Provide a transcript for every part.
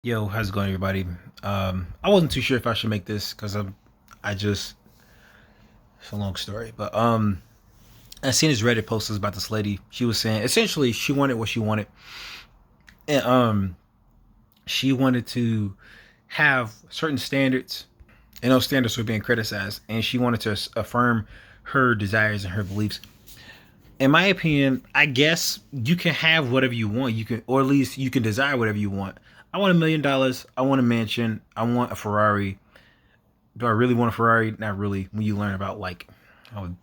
Yo, how's it going, everybody? I wasn't too sure if I should make this because I just, it's a long story, but I seen this Reddit post about this lady. She was saying essentially she wanted what she wanted, and she wanted to have certain standards, and those standards were being criticized, and she wanted to affirm her desires and her beliefs. In my opinion, I guess you can have whatever you want. You can, or at least you can desire whatever you want. I want $1 million. I want a mansion. I want a Ferrari. Do I really want a Ferrari? Not really. When you learn about like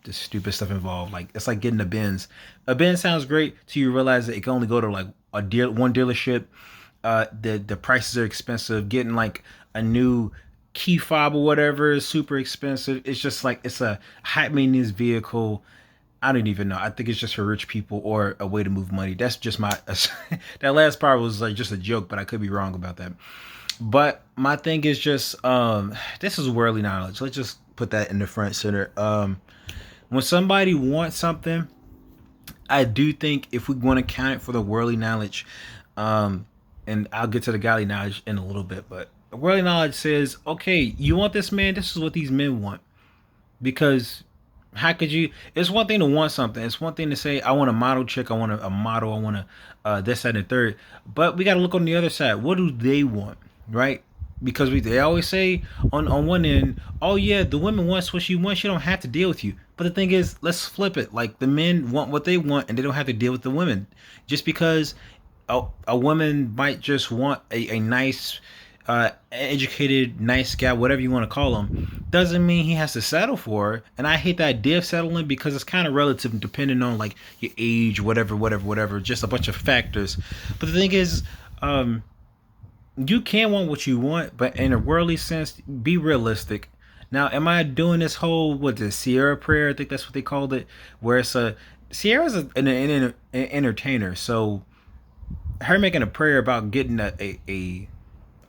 the stupid stuff involved, like it's like getting a Benz. A Benz sounds great till you realize that it can only go to like one dealership. The prices are expensive. Getting like a new key fob or whatever is super expensive. It's just like it's a high maintenance vehicle. I don't even know. I think it's just for rich people or a way to move money. That's just my that last part was like just a joke, but I could be wrong about that. But my thing is just this is worldly knowledge. Let's just put that in the front center. When somebody wants something, I do think if we want to count it for the worldly knowledge, um, and I'll get to the godly knowledge in a little bit, but worldly knowledge says, okay, you want this man, this is what these men want. Because how could you, it's one thing to want something, it's one thing to say I want a model chick, I want a model, I want a this that, and the third, but we got to look on the other side. What do they want, right? Because they always say on one end, oh yeah, the women wants what she wants, she don't have to deal with you. But the thing is, let's flip it. Like the men want what they want and they don't have to deal with the women. Just because a woman might just want a nice educated, nice guy, whatever you want to call him, doesn't mean he has to settle for her. And I hate the idea of settling because it's kind of relative, depending on like your age, whatever, just a bunch of factors. But the thing is, you can want what you want, but in a worldly sense, be realistic. Now, am I doing this whole what the Sierra prayer? I think that's what they called it, where it's a Sierra's an entertainer, so her making a prayer about getting a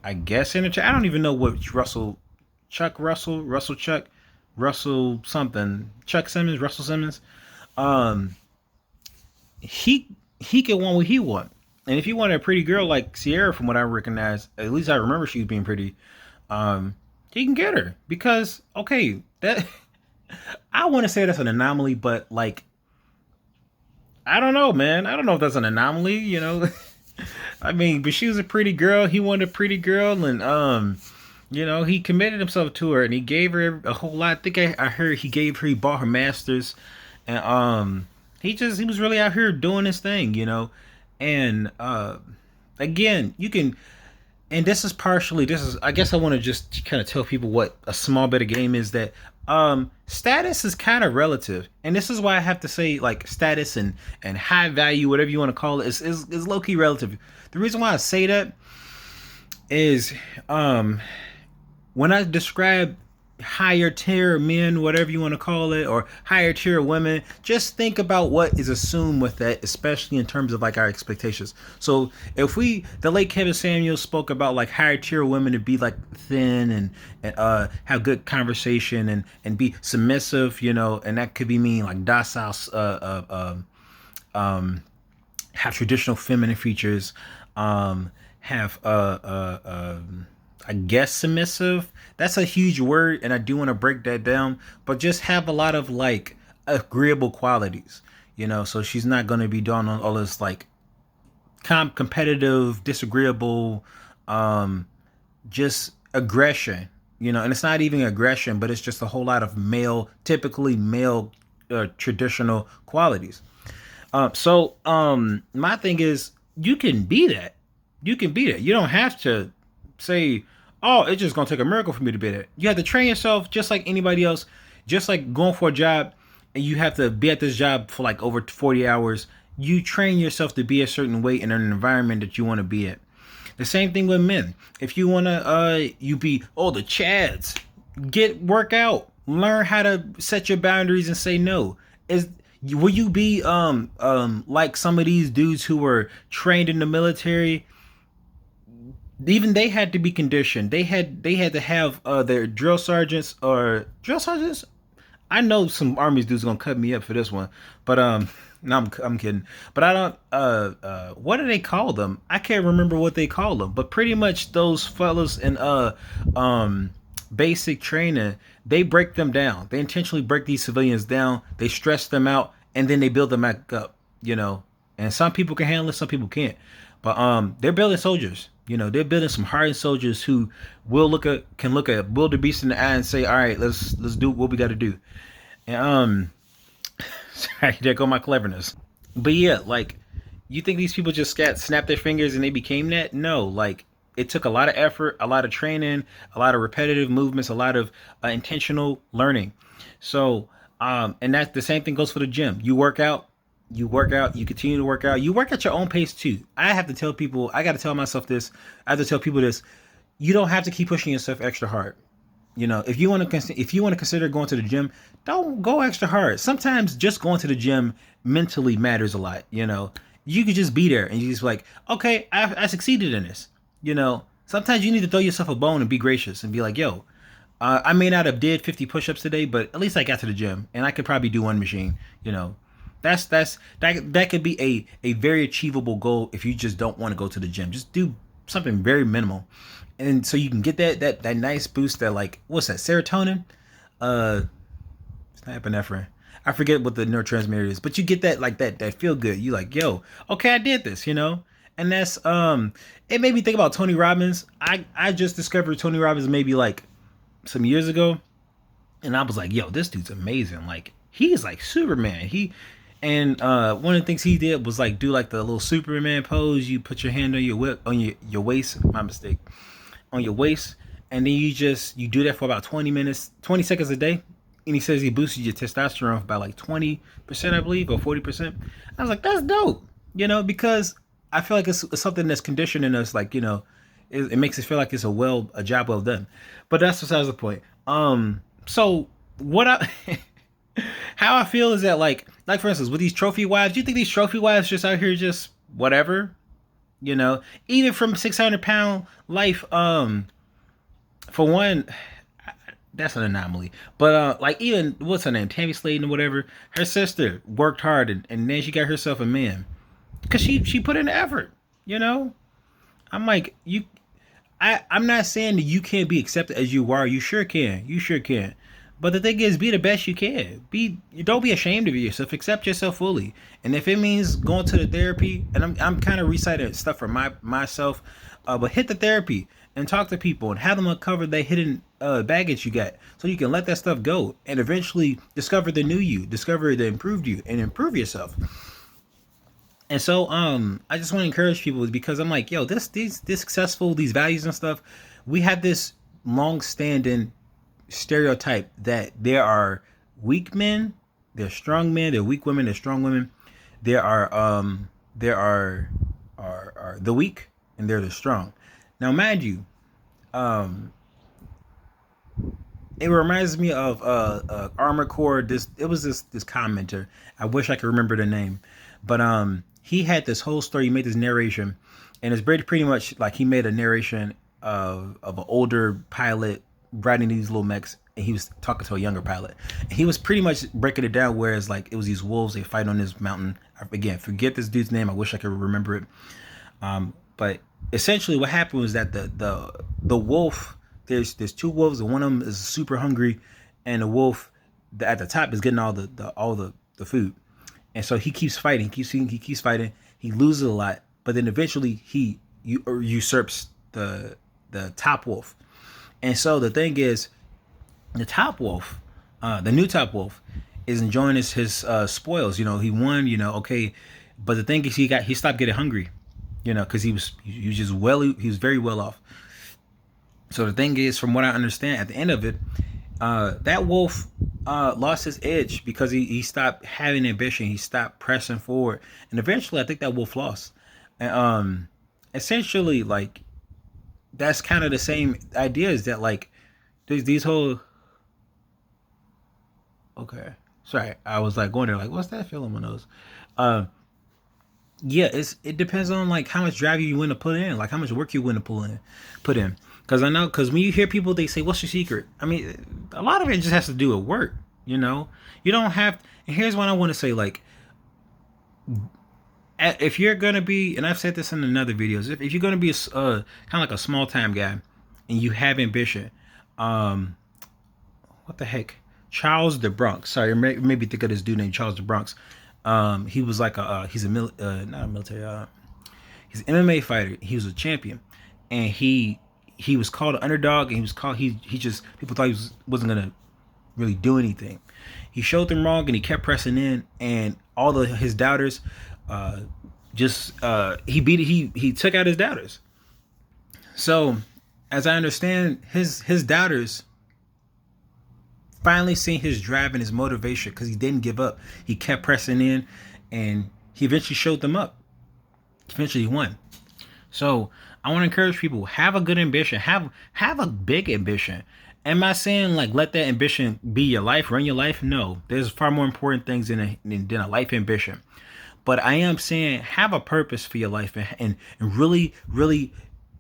I guess entertainer. I don't even know what Russell something, Chuck Simmons, Russell Simmons. Um, he he can want what he want, and if he wanted a pretty girl like Sierra, from what I recognize, at least I remember she was being pretty. He can get her because okay, that I want to say that's an anomaly, but like I don't know, man. I don't know if that's an anomaly. I mean, but she was a pretty girl. He wanted a pretty girl, and he committed himself to her, and he gave her a whole lot. I think I heard he bought her masters, and he was really out here doing his thing, and again, you can, and this is I guess I want to just kind of tell people what a small bit of game is that status is kind of relative, and this is why I have to say like status and high value, whatever you want to call it, is low key relative. The reason why I say that is when I describe higher tier men, whatever you want to call it, or higher tier women, just think about what is assumed with that, especially in terms of like our expectations. So if the late Kevin Samuels spoke about like higher tier women to be like thin and have good conversation and be submissive, and that could be mean like docile, have traditional feminine features, have I guess submissive. That's a huge word, and I do want to break that down. But just have a lot of like agreeable qualities, So she's not going to be doing all this like competitive, disagreeable, just aggression, And it's not even aggression, but it's just a whole lot of typically male, traditional qualities. My thing is, you can be that. You can be that. You don't have to say, "Oh, it's just gonna take a miracle for me to be that." You have to train yourself just like anybody else. Just like going for a job, and you have to be at this job for like over 40 hours. You train yourself to be a certain way in an environment that you want to be at. The same thing with men. If you wanna, you be the Chads. Work out. Learn how to set your boundaries and say no. Will you be like some of these dudes who were trained in the military? Even they had to be conditioned. They had to have their drill sergeants or drill sergeants. I know some army dudes gonna cut me up for this one, but No, I'm kidding. But I don't. What do they call them? I can't remember what they call them. But pretty much those fellas in um, basic training, they break them down. They intentionally break these civilians down. They stress them out, and then they build them back up. You know, and some people can handle it, some people can't. But they're building soldiers. You know, they're building some hardened soldiers who can look at wildebeest in the eye and say, "All right, let's do what we got to do." And sorry, there go my cleverness. But yeah, like, you think these people just snapped their fingers and they became that? No, like, it took a lot of effort, a lot of training, a lot of repetitive movements, a lot of intentional learning. So, and that's the same thing goes for the gym. You continue to work out, you work at your own pace too. I have to tell people, I got to tell myself this, I have to tell people this: you don't have to keep pushing yourself extra hard. You know, if you want to consider going to the gym, don't go extra hard. Sometimes just going to the gym mentally matters a lot. You know, you could just be there and you just like, okay, I succeeded in this. You know, sometimes you need to throw yourself a bone and be gracious and be like, yo, I may not have did 50 push-ups today, but at least I got to the gym and I could probably do one machine. You know, that could be a very achievable goal if you just don't want to go to the gym. Just do something very minimal, and so you can get that nice boost, that, like, what's that, serotonin, uh it's not epinephrine, I forget what the neurotransmitter is, but you get that, like, that feel good. You like, yo, okay, I did this, you know. And that's it made me think about Tony Robbins. I just discovered Tony Robbins maybe like some years ago, and I was like, yo, this dude's amazing. Like, he's like Superman. And one of the things he did was like do like the little Superman pose. You put your hand on your whip, on your waist. My mistake. On your waist, and then you do that for about 20 seconds a day. And he says he boosted your testosterone by like 20%, I believe, or 40%. I was like, that's dope, you know, because I feel like it's something that's conditioning us, like, you know, it makes us feel like it's a job well done. But that's besides the point. So what I how I feel is that, like for instance, with these trophy wives, do you think these trophy wives just out here just whatever? You know, even from 600-pound life, for one, that's an anomaly. But like, even what's her name, Tammy Sladen or whatever, her sister worked hard, and then she got herself a man because she put in the effort. You know, I'm like, I'm not saying that you can't be accepted as you are. You sure can. You sure can. But the thing is, be the best you can. Don't be ashamed of yourself. Accept yourself fully. And if it means going to the therapy, and I'm kind of reciting stuff for myself, but hit the therapy and talk to people and have them uncover that hidden baggage you got, so you can let that stuff go and eventually discover the new you, discover the improved you, and improve yourself. And so I just want to encourage people, because I'm like, yo, this successful, these values and stuff, we have this long standing stereotype that there are weak men, there are strong men, there are weak women, there are strong women. There are the weak, and there are the strong. Now, mind you, it reminds me of Armor Core. This commenter. I wish I could remember the name, but he had this whole story. He made this narration, and it's pretty much like he made a narration of an older pilot riding these little mechs, and he was talking to a younger pilot. And he was pretty much breaking it down, whereas like it was these wolves, they fight on this mountain. Again, forget this dude's name. I wish I could remember it. But essentially, what happened was that the wolf, there's two wolves, and one of them is super hungry, and the wolf at the top is getting all the food, and so he keeps fighting, he keeps fighting, he loses a lot, but then eventually he usurps the top wolf. And so the thing is, the top wolf, the new top wolf, is enjoying his spoils. You know, he won. You know, okay, but the thing is, he stopped getting hungry. You know, because he was very well off. So the thing is, from what I understand, at the end of it, that wolf lost his edge because he stopped having ambition. He stopped pressing forward, and eventually, I think that wolf lost. And essentially, like, that's kind of the same idea, is that like these whole, okay, sorry, I was like going there like, what's that feeling on those? Yeah, it depends on like how much drive you want to put in, like how much work you want to put in. Because I know, because when you hear people, they say, what's your secret? I mean, a lot of it just has to do with work. You know, you don't have. And here's what I want to say: like, if you're gonna be, and I've said this in another videos, if you're gonna be kind of like a small time guy, and you have ambition, um, what the heck, Charles the Bronx. Sorry, maybe think of this dude named Charles the Bronx. He was like he's a not a military, he's an MMA fighter. He was a champion, and he was called an underdog, and he was called he just people thought wasn't gonna really do anything. He showed them wrong, and he kept pressing in, and all of his doubters, uh, he took out his doubters. So, as I understand, his doubters finally seen his drive and his motivation because he didn't give up. He kept pressing in, and he eventually showed them up. Eventually, he won. So I want to encourage people: have a good ambition, have a big ambition. Am I saying like let that ambition be your life, run your life? No, there's far more important things than a life ambition. But I am saying have a purpose for your life, and really really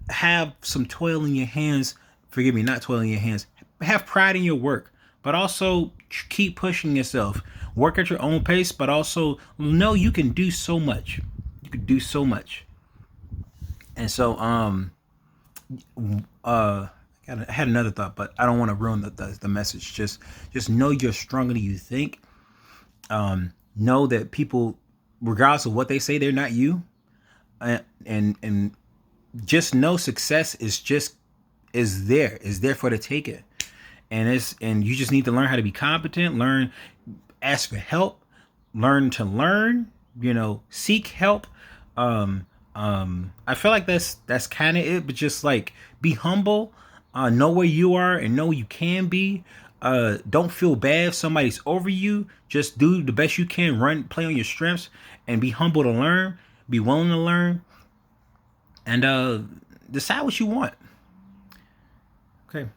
have some toil in your hands. Forgive me, not toil in your hands. Have pride in your work, but also keep pushing yourself. Work at your own pace, but also know you can do so much. You can do so much. And so, I had another thought, but I don't want to ruin the message. Just know you're stronger than you think. Know that people, regardless of what they say, they're not you. And just know success is there for the taking. And you just need to learn how to be competent. Ask for help. Learn to learn. Seek help. I feel like that's kind of it, but just like be humble, know where you are and know you can be. Don't feel bad if somebody's over you. Just do the best you can. Play on your strengths, and be humble to learn. Be willing to learn, and decide what you want. Okay.